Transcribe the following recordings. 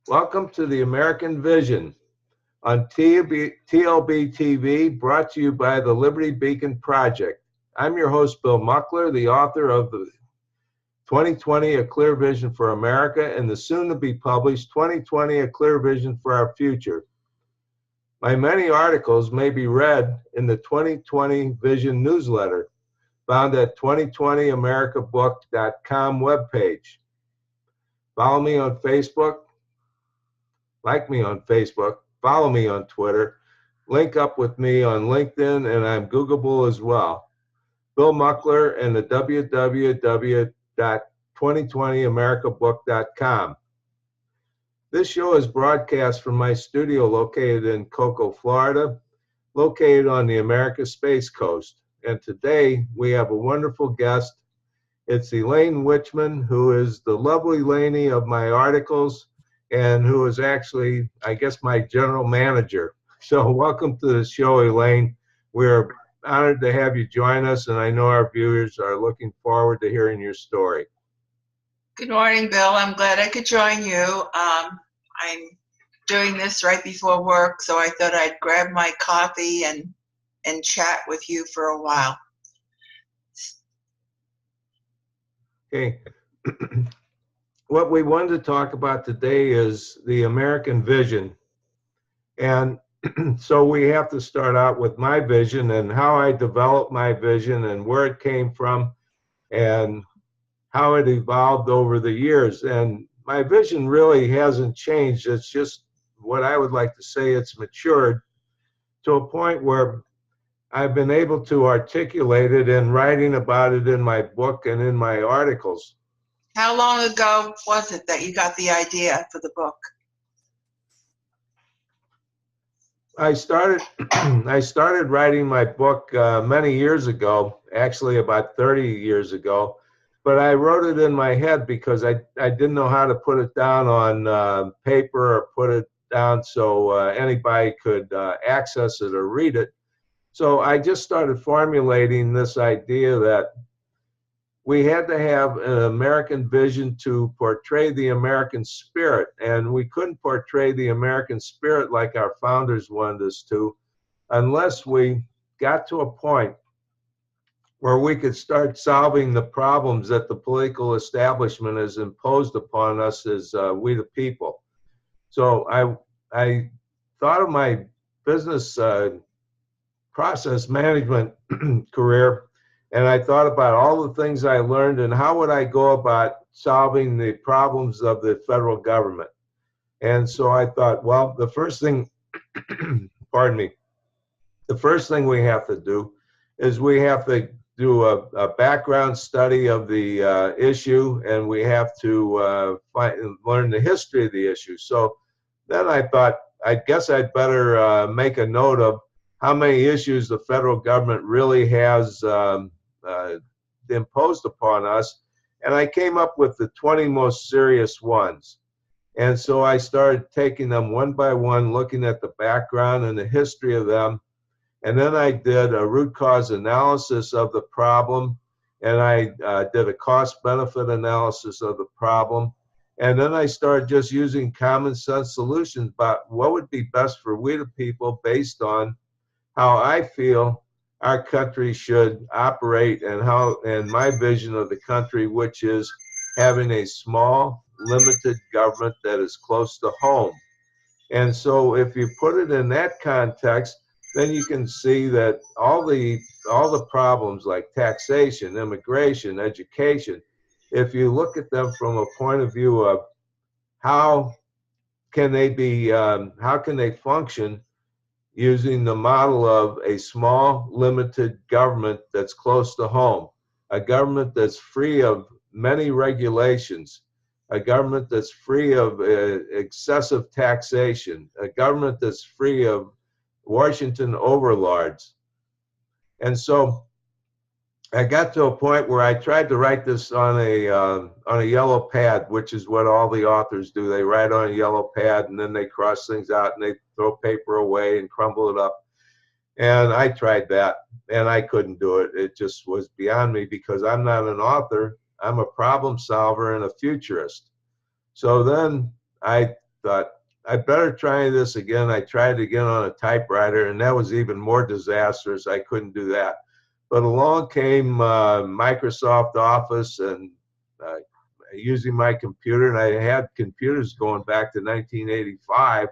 Welcome to the American Vision on TLBTV, brought to you by the Liberty Beacon Project. I'm your host, Bill Muckler, the author of the 2020, A Clear Vision for America, and the soon-to-be published 2020, A Clear Vision for Our Future. My many articles may be read in the 2020 Vision newsletter, found at 2020americabook.com webpage. Follow me on Facebook, like me on Facebook, follow me on Twitter, link up with me on LinkedIn, and I'm Googleable as well. Bill Muckler and the www.2020americabook.com. This show is broadcast from my studio located in Cocoa, Florida, located on the America Space Coast. And today we have a wonderful guest. It's Elaine Wichmann, who is the Lovely Lainey of my articles and who is actually, I guess, my general manager. So welcome to the show, Elaine. We're honored to have you join us, and I know our viewers are looking forward to hearing your story. Good morning, Bill. I'm glad I could join you. I'm doing this right before work, so I thought I'd grab my coffee and chat with you for a while. Okay. What we wanted to talk about today is the American vision. And so we have to start out with my vision and how I developed my vision and where it came from and how it evolved over the years. And my vision really hasn't changed. It's just what I would like to say, it's matured to a point where I've been able to articulate it and writing about it in my book and in my articles. How long ago was it that you got the idea for the book? I started writing my book many years ago, actually about 30 years ago, but I wrote it in my head because I didn't know how to put it down on paper or put it down so anybody could access it or read it. So I just started formulating this idea that we had to have an American vision to portray the American spirit, and we couldn't portray the American spirit like our founders wanted us to unless we got to a point where we could start solving the problems that the political establishment has imposed upon us as we the people. So I thought of my business process management career, and I thought about all the things I learned and how would I go about solving the problems of the federal government. And so I thought, well, the first thing, pardon me, the first thing we have to do is we have to do a background study of the issue, and we have to learn the history of the issue. So then I thought, I guess I'd better make a note of how many issues the federal government really has imposed upon us, and I came up with the 20 most serious ones. And so I started taking them one by one, looking at the background and the history of them, and then I did a root cause analysis of the problem, and I did a cost-benefit analysis of the problem, and then I started just using common sense solutions about what would be best for we the people based on how I feel our country should operate and my vision of the country, which is having a small, limited government that is close to home. And so if you put it in that context, then you can see that all the problems like taxation, immigration, education, if you look at them from a point of view of how can they function using the model of a small, limited government that's close to home, a government that's free of many regulations, a government that's free of excessive taxation, a government that's free of Washington overlords. And so I got to a point where I tried to write this on a yellow pad, which is what all the authors do. They write on a yellow pad and then they cross things out and they throw paper away and crumble it up. And I tried that and I couldn't do it. It just was beyond me because I'm not an author. I'm a problem solver and a futurist. So then I thought, I better try this again. I tried again on a typewriter, and that was even more disastrous. I couldn't do that. But along came Microsoft Office and using my computer, and I had computers going back to 1985.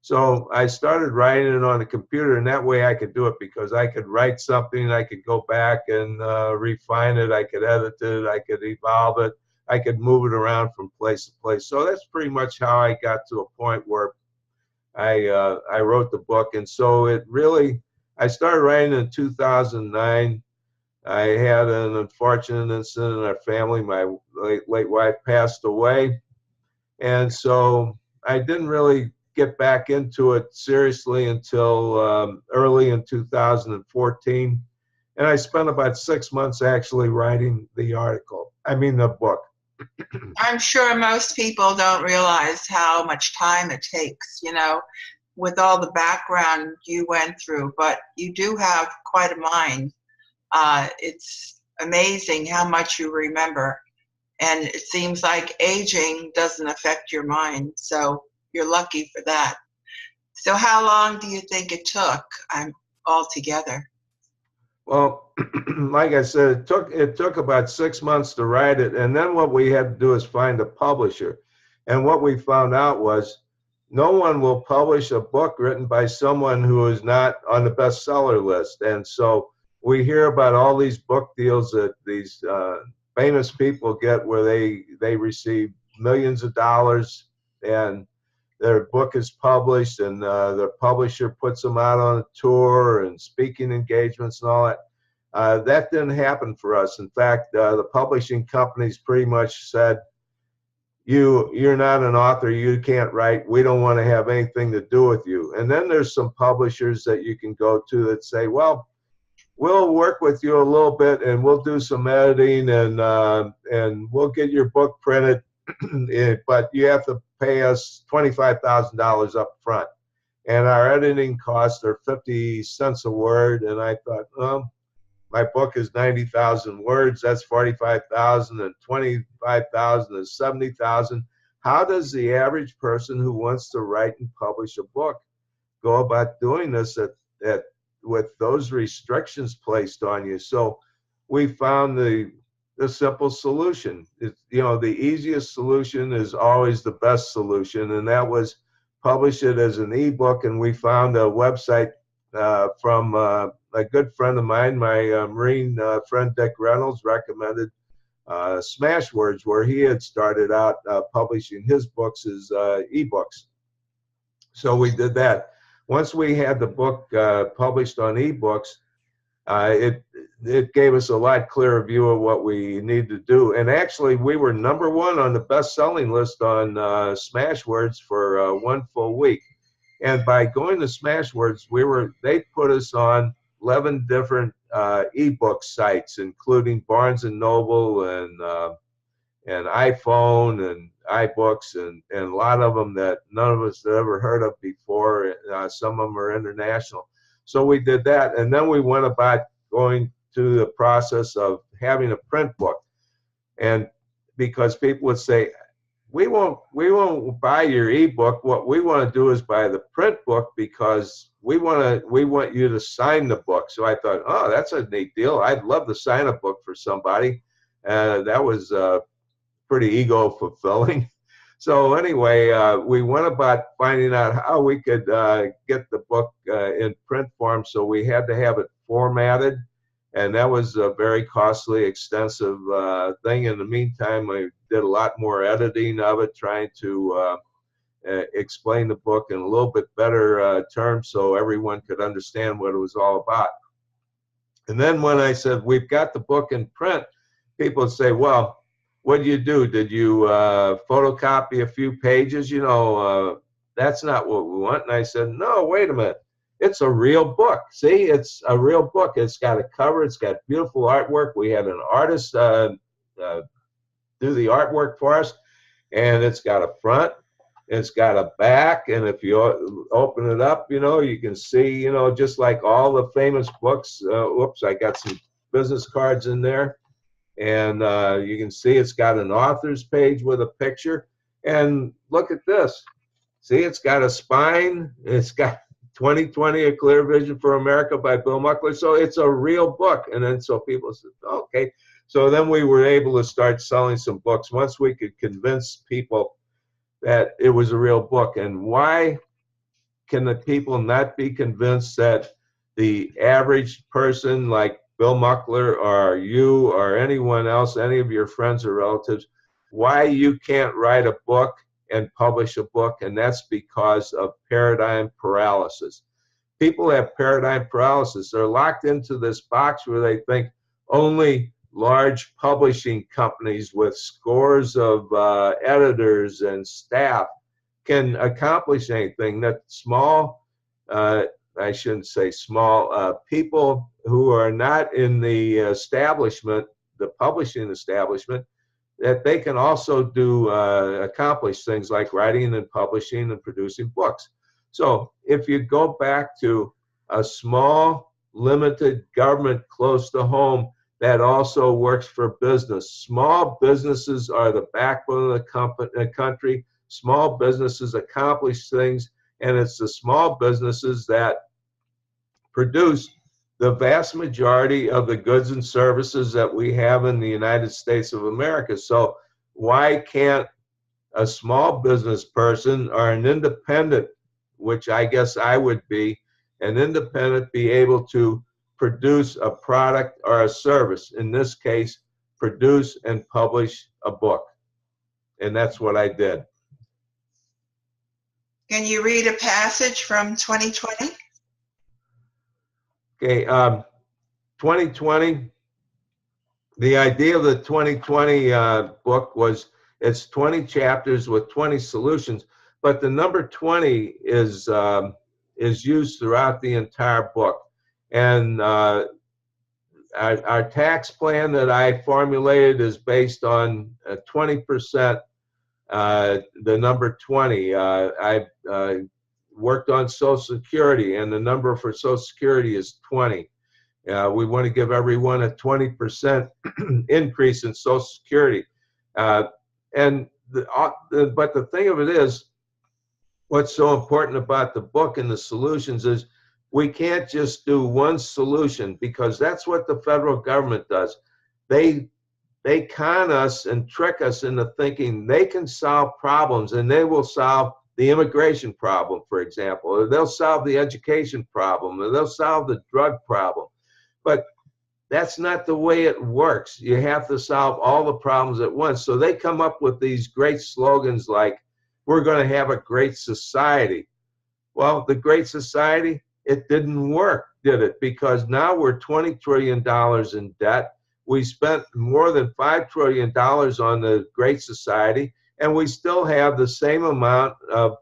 So I started writing it on the computer, and that way I could do it because I could write something, I could go back and refine it, I could edit it, I could evolve it, I could move it around from place to place. So that's pretty much how I got to a point where I wrote the book. And so it really, I started writing in 2009. I had an unfortunate incident in our family. My late wife passed away. And so I didn't really get back into it seriously until early in 2014. And I spent about 6 months actually writing the book. I'm sure most people don't realize how much time it takes, with all the background you went through, but you do have quite a mind. It's amazing how much you remember. And it seems like aging doesn't affect your mind. So you're lucky for that. So how long do you think it took altogether? Well, like I said, it took about 6 months to write it. And then what we had to do is find a publisher. And what we found out was no one will publish a book written by someone who is not on the bestseller list. And so we hear about all these book deals that these famous people get where they receive millions of dollars and their book is published and their publisher puts them out on a tour and speaking engagements and all that. That didn't happen for us. In fact, the publishing companies pretty much said, you're not an author, you can't write, we don't want to have anything to do with you. And then there's some publishers that you can go to that say, well, we'll work with you a little bit and we'll do some editing and we'll get your book printed, but you have to pay us $25,000 up front. And our editing costs are 50 cents a word. And I thought, well, my book is 90,000 words. That's 45,000, and 25,000 is 70,000. How does the average person who wants to write and publish a book go about doing this with those restrictions placed on you? So we found the simple solution. The easiest solution is always the best solution, and that was publish it as an ebook. And we found a website from a good friend of mine, my Marine friend Dick Reynolds, recommended Smashwords, where he had started out publishing his books as ebooks. So we did that. Once we had the book published on ebooks, it gave us a lot clearer view of what we need to do. And actually, we were #1 on the best-selling list on Smashwords for 1 full week. And by going to Smashwords, they put us on 11 different ebook sites, including Barnes and Noble and iPhone and iBooks and a lot of them that none of us had ever heard of before. Some of them are international. So we did that, and then we went about going to the process of having a print book. And because people would say, we won't buy your ebook. What we want to do is buy the print book because we want you to sign the book. So I thought, oh, that's a neat deal. I'd love to sign a book for somebody. That was pretty ego fulfilling. So anyway, we went about finding out how we could get the book in print form. So we had to have it formatted, and that was a very costly, extensive thing. In the meantime, I did a lot more editing of it, trying to explain the book in a little bit better terms so everyone could understand what it was all about. And then when I said, we've got the book in print, people would say, well, what did you do? Did you photocopy a few pages? That's not what we want. And I said, no, wait a minute. It's a real book. See, it's a real book. It's got a cover. It's got beautiful artwork. We had an artist do the artwork for us. And it's got a front. It's got a back. And if you open it up, you can see, just like all the famous books. Whoops, I got some business cards in there. And you can see it's got an author's page with a picture. And look at this. See, it's got a spine. It's got 2020, A Clear Vision for America by Bill Muckler. So it's a real book. And then so people said, okay. So then we were able to start selling some books once we could convince people that it was a real book. And why can the people not be convinced that the average person like Bill Muckler or you or anyone else, any of your friends or relatives, why you can't write a book and publish a book? And that's because of paradigm paralysis. People have paradigm paralysis. They're locked into this box where they think only large publishing companies with scores of editors and staff can accomplish anything. That small, I shouldn't say small, people who are not in the establishment, the publishing establishment, that they can also do accomplish things like writing and publishing and producing books. So if you go back to a small, limited government close to home that also works for business, small businesses are the backbone of the country. Small businesses accomplish things, and it's the small businesses that produce the vast majority of the goods and services that we have in the United States of America. So why can't a small business person or an independent, which I guess I would be, an independent, be able to produce a product or a service? In this case, produce and publish a book. And that's what I did. Can you read a passage from 2020? Okay, 2020, the idea of the 2020 book was it's 20 chapters with 20 solutions, but the number 20 is used throughout the entire book. And our tax plan that I formulated is based on 20%, the number 20. I worked on Social Security, and the number for Social Security is 20. We want to give everyone a 20% increase in Social Security. But the thing of it is, what's so important about the book and the solutions is we can't just do one solution, because that's what the federal government does. They con us and trick us into thinking they can solve problems, and they will solve the immigration problem, for example, or they'll solve the education problem, or they'll solve the drug problem. But that's not the way it works. You have to solve all the problems at once. So they come up with these great slogans like, we're going to have a great society. Well, the Great Society, it didn't work, did it? Because now we're $20 trillion in debt. We spent more than $5 trillion on the Great Society, and we still have the same amount of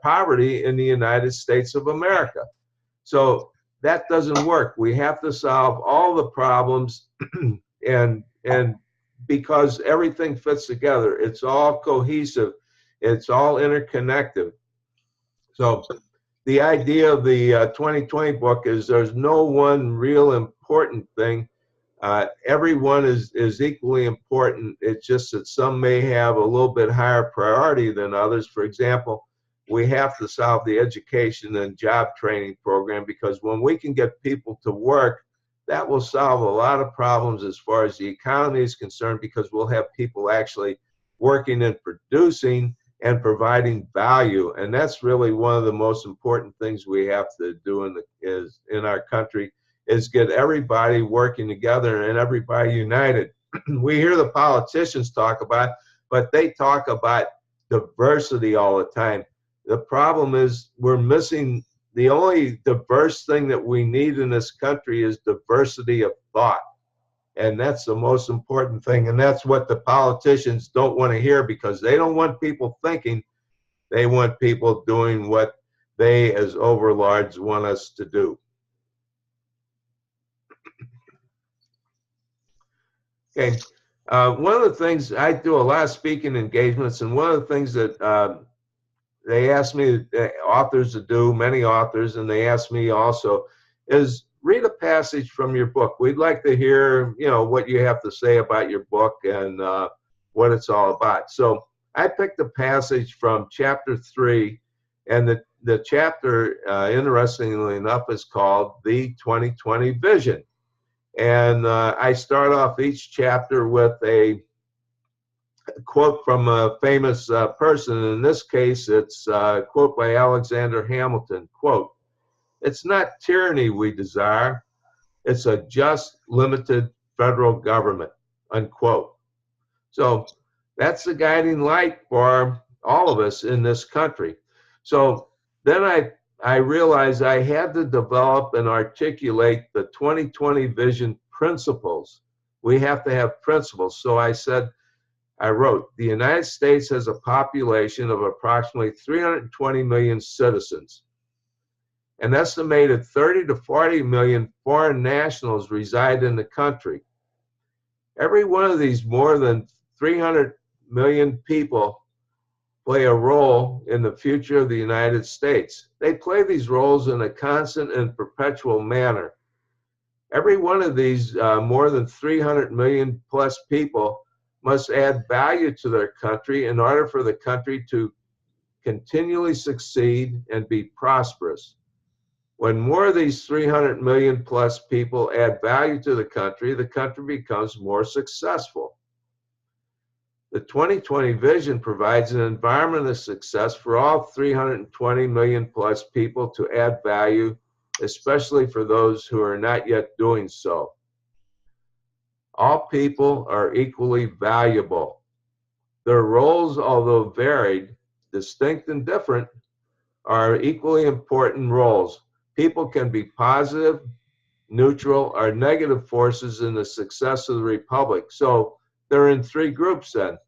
poverty in the United States of America. So that doesn't work. We have to solve all the problems, and because everything fits together, it's all cohesive, it's all interconnected. So the idea of the 2020 book is there's no one real important thing. Everyone is equally important. It's just that some may have a little bit higher priority than others. For example, we have to solve the education and job training program, because when we can get people to work, that will solve a lot of problems as far as the economy is concerned, because we'll have people actually working and producing and providing value. And that's really one of the most important things we have to do in our country, is get everybody working together and everybody united. We hear the politicians talk about, but they talk about diversity all the time. The problem is we're missing the only diverse thing that we need in this country is diversity of thought. And that's the most important thing. And that's what the politicians don't want to hear, because they don't want people thinking. They want people doing what they as overlords want us to do. Okay. One of the things, I do a lot of speaking engagements, and one of the things that they ask me, authors to do, many authors, and they ask me also, is read a passage from your book. We'd like to hear, what you have to say about your book and what it's all about. So I picked a passage from chapter 3, and the chapter, interestingly enough, is called The 2020 Vision. And I start off each chapter with a quote from a famous person. In this case, it's a quote by Alexander Hamilton. Quote, "It's not tyranny we desire, it's a just, limited federal government," unquote. So that's the guiding light for all of us in this country. So then I realized I had to develop and articulate the 2020 vision principles. We have to have principles. So I wrote, the United States has a population of approximately 320 million citizens. An estimated 30 to 40 million foreign nationals reside in the country. Every one of these more than 300 million people play a role in the future of the United States. They play these roles in a constant and perpetual manner. Every one of these more than 300 million plus people must add value to their country in order for the country to continually succeed and be prosperous. When more of these 300 million plus people add value to the country becomes more successful. The 2020 vision provides an environment of success for all 320 million plus people to add value, especially for those who are not yet doing so. All people are equally valuable. Their roles, although varied, distinct and different, are equally important roles. People can be positive, neutral, or negative forces in the success of the republic. So they're in three groups then.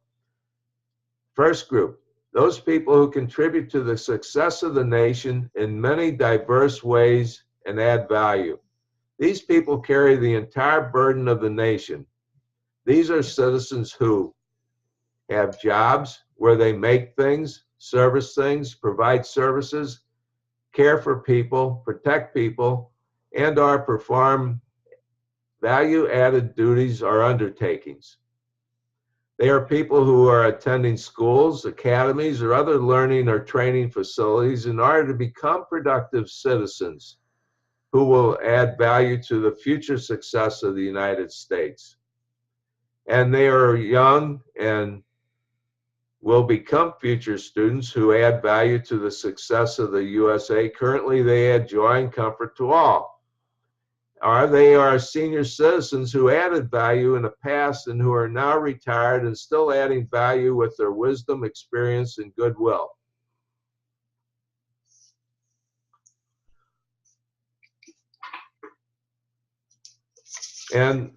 First group, those people who contribute to the success of the nation in many diverse ways and add value. These people carry the entire burden of the nation. These are citizens who have jobs where they make things, service things, provide services, care for people, protect people, and or perform value-added duties or undertakings. They are people who are attending schools, academies, or other learning or training facilities in order to become productive citizens who will add value to the future success of the United States. And they are young and will become future students who add value to the success of the USA. Currently, they add joy and comfort to all. Or they are senior citizens who added value in the past and who are now retired and still adding value with their wisdom, experience, and goodwill. And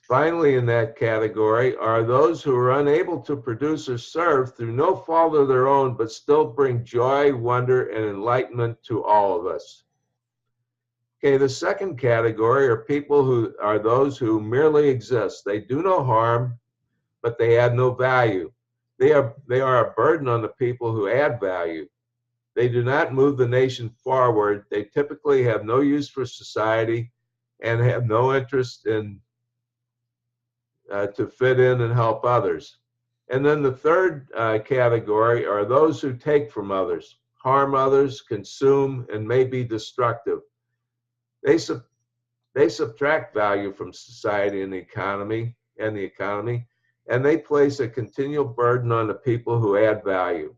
finally, in that category are those who are unable to produce or serve through no fault of their own, but still bring joy, wonder, and enlightenment to all of us. Okay, the second category are people who are those who merely exist. They do no harm, but they add no value. They are a burden on the people who add value. They do not move the nation forward. They typically have no use for society and have no interest in to fit in and help others. And then the third category are those who take from others, harm others, consume, and may be destructive. They subtract value from society and the economy, and they place a continual burden on the people who add value.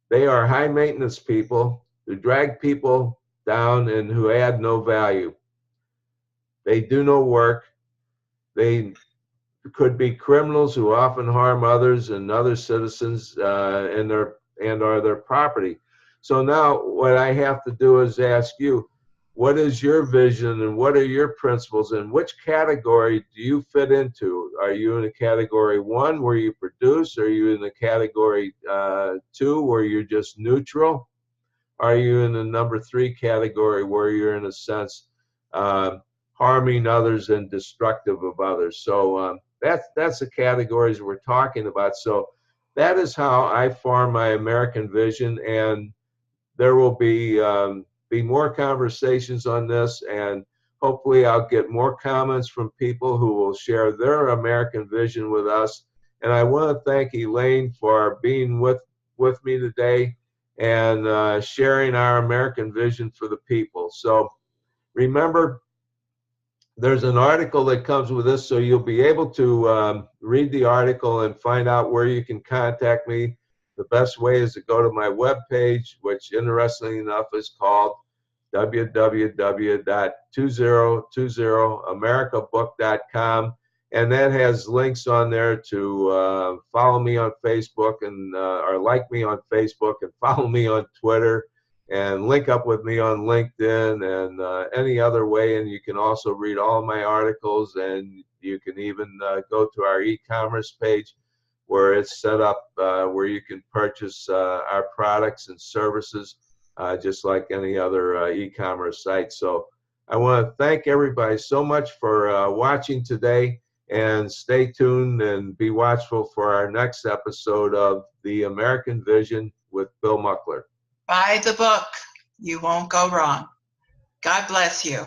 They are high maintenance people who drag people down and who add no value. They do no work. They could be criminals who often harm others and other citizens and or their property. So now what I have to do is ask you, what is your vision and what are your principles and which category do you fit into? Are you in a category 1 where you produce? Are you in the category 2 where you're just neutral? Are you in the number 3 category where you're in a sense harming others and destructive of others? So that's the categories we're talking about. So that is how I form my American vision, and there will be more conversations on this, and hopefully I'll get more comments from people who will share their American vision with us, And I want to thank Elaine for being with me today and sharing our American vision for the people. So remember, there's an article that comes with this, so you'll be able to read the article and find out where you can contact me. The best way is to go to my webpage, which interestingly enough is called www.2020americabook.com, and that has links on there to follow me on Facebook and or like me on Facebook and follow me on Twitter and link up with me on LinkedIn and any other way. And you can also read all of my articles, and you can even go to our e-commerce page where it's set up where you can purchase our products and services just like any other e-commerce site. So I want to thank everybody so much for watching today, and stay tuned and be watchful for our next episode of The American Vision with Bill Muckler. Buy the book. You won't go wrong. God bless you.